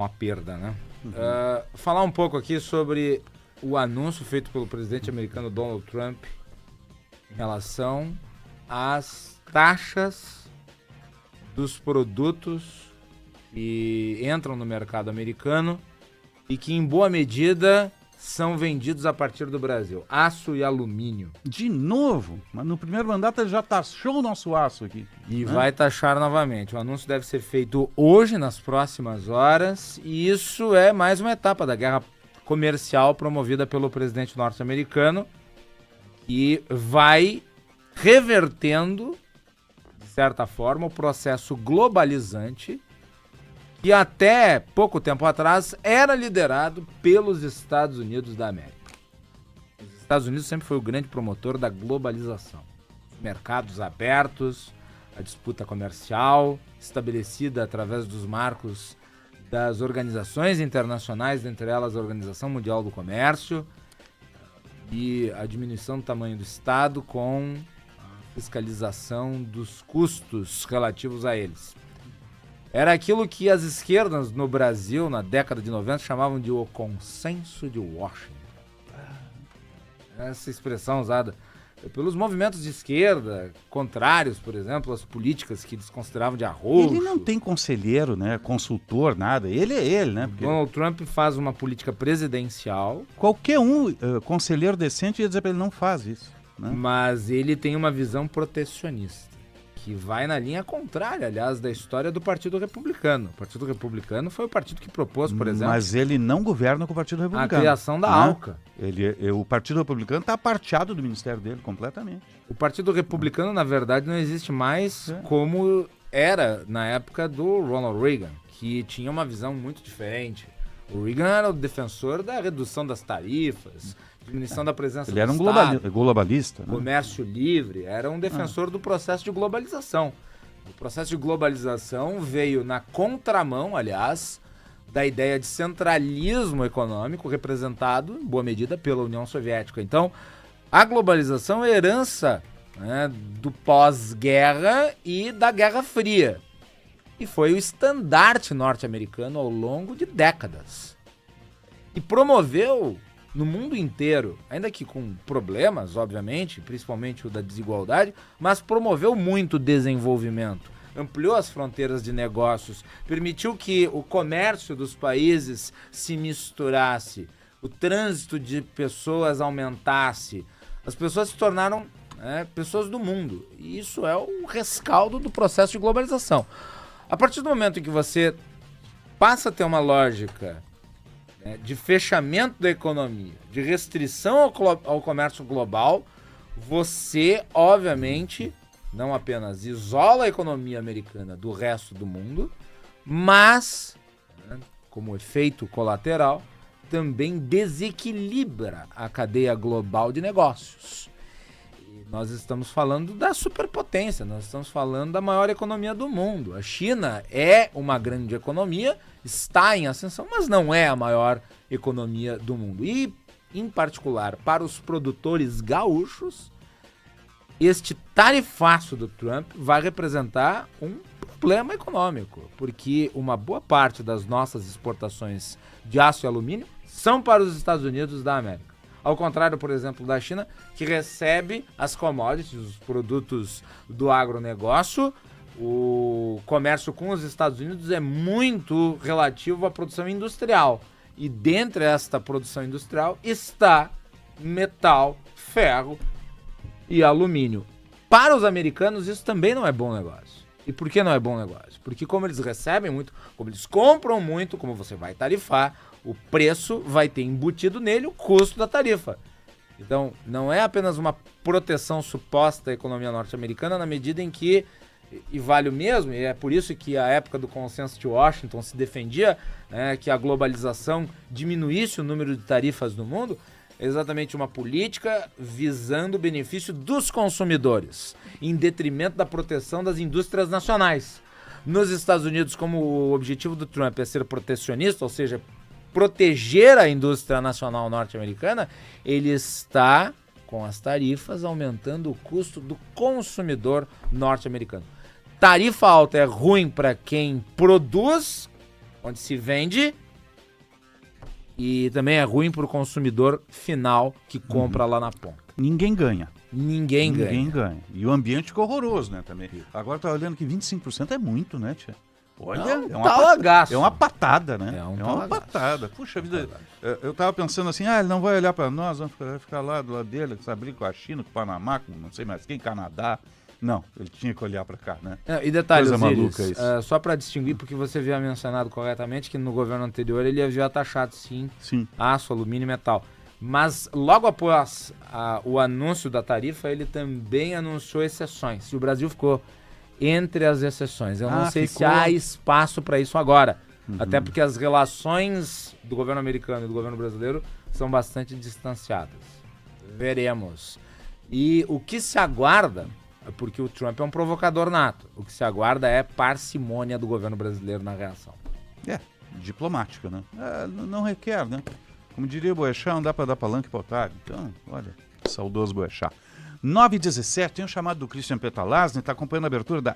uma perda, né? Falar um pouco aqui sobre o anúncio feito pelo presidente americano Donald Trump em relação às taxas dos produtos que entram no mercado americano e que, em boa medida, são vendidos a partir do Brasil. Aço e alumínio. De novo? Mas no primeiro mandato ele já taxou o nosso aço aqui. E vai taxar novamente. O anúncio deve ser feito hoje, nas próximas horas, e isso é mais uma etapa da guerra comercial promovida pelo presidente norte-americano e vai revertendo, de certa forma, o processo globalizante que até pouco tempo atrás era liderado pelos Estados Unidos da América. Os Estados Unidos sempre foi o grande promotor da globalização. Os mercados abertos, a disputa comercial, estabelecida através dos marcos das organizações internacionais, dentre elas a Organização Mundial do Comércio, e a diminuição do tamanho do Estado com a fiscalização dos custos relativos a eles. Era aquilo que as esquerdas no Brasil, na década de 90, chamavam de o consenso de Washington. Essa expressão usada pelos movimentos de esquerda, contrários, por exemplo, às políticas que eles consideravam de arroxo. Ele não tem conselheiro, né? Consultor, nada. Ele é ele, né? Porque Donald Trump faz uma política presidencial. qualquer conselheiro decente ia dizer para ele não faz isso, né? Mas ele tem uma visão protecionista, que vai na linha contrária, aliás, da história do Partido Republicano. O Partido Republicano foi o partido que propôs, por exemplo, Mas ele não governa com o Partido a Republicano. criação da né? ALCA. O Partido Republicano está aparteado do ministério dele completamente. O Partido Republicano, na verdade, não existe mais como era na época do Ronald Reagan, que tinha uma visão muito diferente. O Reagan era o defensor da redução das tarifas, diminuição da presença Ele do era um Estado, globalista. Né? comércio livre, era um defensor do processo de globalização. O processo de globalização veio na contramão, aliás, da ideia de centralismo econômico representado, em boa medida, pela União Soviética. Então, a globalização é herança, né, do pós-guerra e da Guerra Fria. E foi o estandarte norte-americano ao longo de décadas. E promoveu no mundo inteiro, ainda que com problemas, obviamente, principalmente o da desigualdade, mas promoveu muito desenvolvimento. Ampliou as fronteiras de negócios, permitiu que o comércio dos países se misturasse, o trânsito de pessoas aumentasse, as pessoas se tornaram pessoas do mundo. E isso é o rescaldo do processo de globalização. A partir do momento em que você passa a ter uma lógica de fechamento da economia, de restrição ao comércio global, você, obviamente, não apenas isola a economia americana do resto do mundo, mas, como efeito colateral, também desequilibra a cadeia global de negócios. E nós estamos falando da superpotência, nós estamos falando da maior economia do mundo. A China é uma grande economia, está em ascensão, mas não é a maior economia do mundo. E, em particular, para os produtores gaúchos, este tarifaço do Trump vai representar um problema econômico, porque uma boa parte das nossas exportações de aço e alumínio são para os Estados Unidos da América. Ao contrário, por exemplo, da China, que recebe as commodities, os produtos do agronegócio. O comércio com os Estados Unidos é muito relativo à produção industrial. E dentre esta produção industrial está metal, ferro e alumínio. Para os americanos isso também não é bom negócio. E por que não é bom negócio? Porque como eles recebem muito, como eles compram muito, como você vai tarifar, o preço vai ter embutido nele o custo da tarifa. Então não é apenas uma proteção suposta à economia norte-americana na medida em que, e vale o mesmo, e é por isso que a época do consenso de Washington se defendia que a globalização diminuísse o número de tarifas no mundo, é exatamente uma política visando o benefício dos consumidores, em detrimento da proteção das indústrias nacionais. Nos Estados Unidos, como o objetivo do Trump é ser protecionista, ou seja, proteger a indústria nacional norte-americana, ele está, com as tarifas, aumentando o custo do consumidor norte-americano. Tarifa alta é ruim para quem produz onde se vende e também é ruim para o consumidor final que compra lá na ponta. Ninguém ganha. Ninguém ganha. E o ambiente ficou horroroso, né, também. Agora tá olhando que 25% é muito, né, tia? Olha, é um talagaço. É uma patada, né? É uma uma patada. Puxa vida, eu tava pensando assim, ele não vai olhar para nós, vamos ficar lá do lado dele, abrir com a China, com o Panamá, com não sei mais quem, Canadá. Não, ele tinha que olhar para cá, né? E detalhe, coisa maluca isso. Só para distinguir, porque você havia mencionado corretamente que no governo anterior ele havia taxado, sim, aço, alumínio e metal. Mas logo após o anúncio da tarifa, ele também anunciou exceções. E o Brasil ficou entre as exceções. Eu não sei se há espaço para isso agora. Até porque as relações do governo americano e do governo brasileiro são bastante distanciadas. Veremos. E o que se aguarda, porque o Trump é um provocador nato, o que se aguarda é parcimônia do governo brasileiro na reação. Diplomática, né? Não requer, né? Como diria o Boechat, não dá para dar palanque para otário. Então, olha, saudoso Boechat. 9h17, tem um chamado do Christian Petalazzi, está acompanhando a abertura da